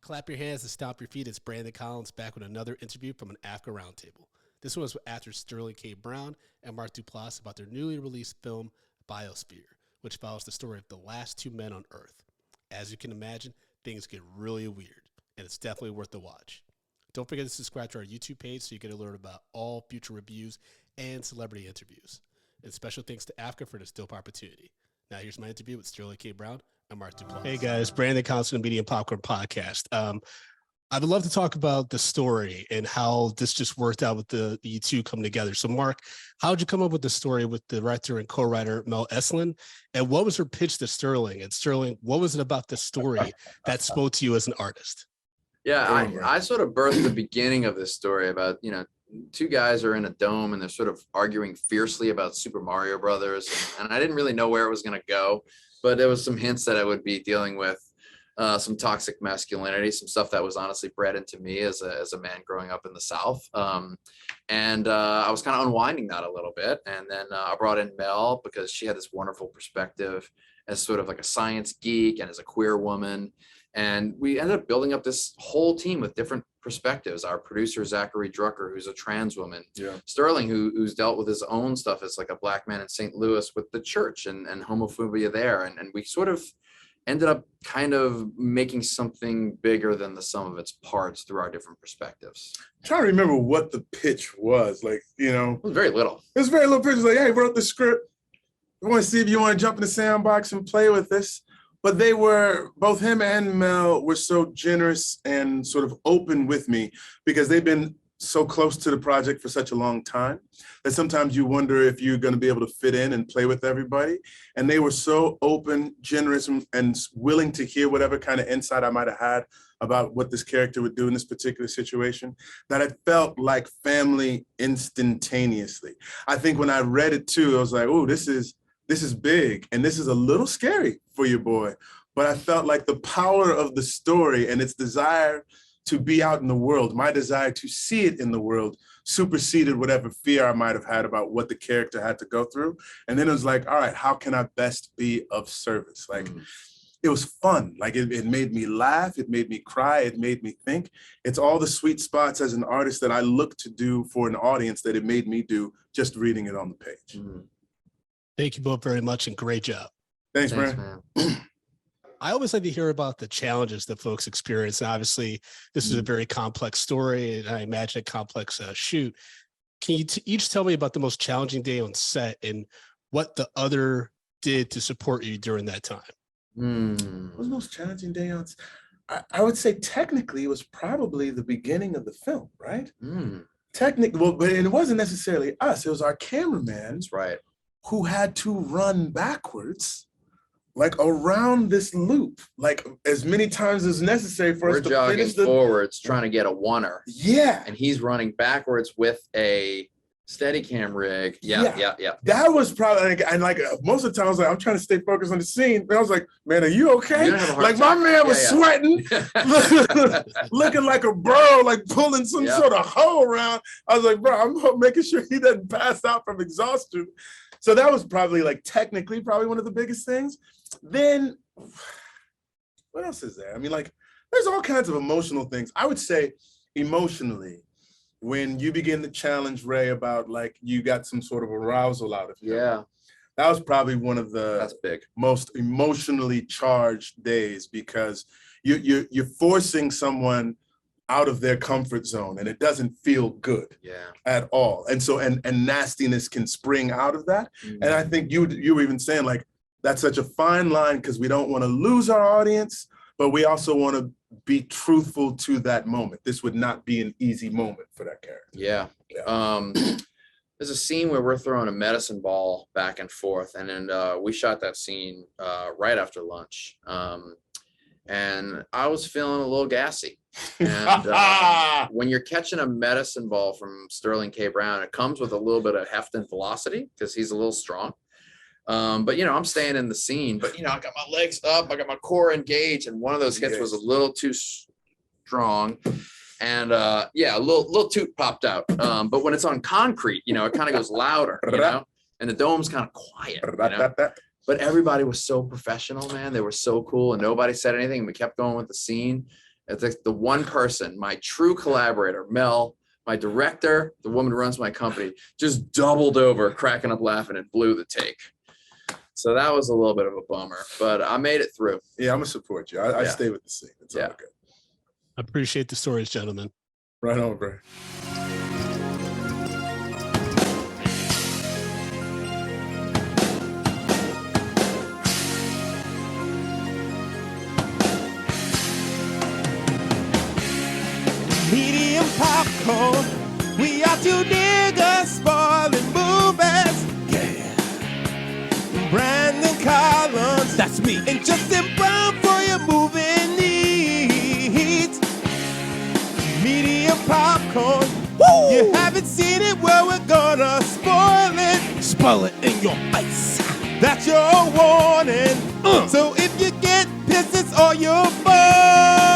Clap your hands and stomp your feet. It's Brandon Collins back with another interview from an Africa Roundtable. This one was with actors Sterling K. Brown and Mark Duplass about their newly released film, Biosphere, which follows the story of the last two men on Earth. As you can imagine, things get really weird, and it's definitely worth the watch. Don't forget to subscribe to our YouTube page so you get alerted about all future reviews and celebrity interviews. And special thanks to Africa for this dope opportunity. Now here's my interview with Sterling K. Brown and Mark Duplass. Hey guys, Brandon Constant Media and Popcorn Podcast. I would love to talk about the story and how this just worked out with the you two coming together. So Mark, how did you come up with the story with the director and co-writer Mel Eslin? And what was her pitch to Sterling? And Sterling, what was it about the story that spoke to you as an artist? Yeah, I sort of birthed the beginning of this story about, two guys are in a dome and they're sort of arguing fiercely about Super Mario Brothers. And I didn't really know where it was going to go, but there was some hints that I would be dealing with some toxic masculinity, some stuff that was honestly bred into me as a man growing up in the South. And I was kind of unwinding that a little bit. And then I brought in Mel because she had this wonderful perspective as sort of like a science geek and as a queer woman. And we ended up building up this whole team with different perspectives. Our producer, Zachary Drucker, who's a trans woman. Yeah. Sterling, who's dealt with his own stuff as like a black man in St. Louis with the church and homophobia there. And we sort of ended up kind of making something bigger than the sum of its parts through our different perspectives. I'm trying to remember what the pitch was. Like, It was very little. It was very little pitch. It was like, hey, wrote the script. We want to see if you want to jump in the sandbox and play with this. But they were, both him and Mel were so generous and sort of open with me because they've been so close to the project for such a long time that sometimes you wonder if you're going to be able to fit in and play with everybody. And they were so open, generous, and willing to hear whatever kind of insight I might have had about what this character would do in this particular situation, that it felt like family instantaneously. I think when I read it too, I was like, oh, this is big and this is a little scary for your boy. But I felt like the power of the story and its desire to be out in the world, my desire to see it in the world, superseded whatever fear I might have had about what the character had to go through. And then it was like, all right, how can I best be of service? Like, It was fun. Like it made me laugh. It made me cry. It made me think. It's all the sweet spots as an artist that I look to do for an audience that it made me do just reading it on the page. Thank you both very much and great job. Thanks man. I always like to hear about the challenges that folks experience. And obviously, this is a very complex story, and I imagine a complex shoot. Can you each tell me about the most challenging day on set and what the other did to support you during that time? What was the most challenging day on set? I would say technically it was probably the beginning of the film, right? Technically, well, but it wasn't necessarily us. It was our cameraman, right, who had to run backwards, like around this loop, like as many times as necessary for us to finish the forwards, trying to get a oneer. Yeah. And he's running backwards with a Steadicam rig. Yeah. That was probably like most of the time I was like, I'm trying to stay focused on the scene. And I was like, man, are you okay? Like my man was sweating, looking like a burro, like pulling some sort of hoe around. I was like, bro, I'm making sure he doesn't pass out from exhaustion. So that was probably like technically probably one of the biggest things. Then what else is there? I mean, like there's all kinds of emotional things. I would say emotionally, when you begin to challenge Ray about like you got some sort of arousal out of him. That was probably one of the most emotionally charged days because you're forcing someone out of their comfort zone and it doesn't feel good at all. And so and nastiness can spring out of that. And I think you were even saying like that's such a fine line because we don't want to lose our audience, but we also want to be truthful to that moment. This would not be an easy moment for that character. There's a scene where we're throwing a medicine ball back and forth, and then we shot that scene right after lunch. And I was feeling a little gassy. And when you're catching a medicine ball from Sterling K. Brown, it comes with a little bit of heft and velocity because he's a little strong. But I'm staying in the scene, but I got my legs up, I got my core engaged, and one of those hits was a little too strong. And a little toot popped out. But when it's on concrete, it kind of goes louder, and the dome's kind of quiet. But everybody was so professional, man. They were so cool, and nobody said anything. We kept going with the scene. It's like the one person, my true collaborator, Mel, my director, the woman who runs my company, just doubled over, cracking up laughing, and blew the take. So that was a little bit of a bummer, but I made it through. Yeah, I'm gonna support you. I stay with the scene. It's all good. I appreciate the stories, gentlemen. Right on, bro. Medium popcorn, we are two niggas spoiling movies. Yeah. Brandon Collins, that's me, and Justin Brown for your movie needs. Medium popcorn, woo! You haven't seen it, well we're gonna spoil it. Spoil it in your face. That's your warning. So if you get pissed, it's all your fault.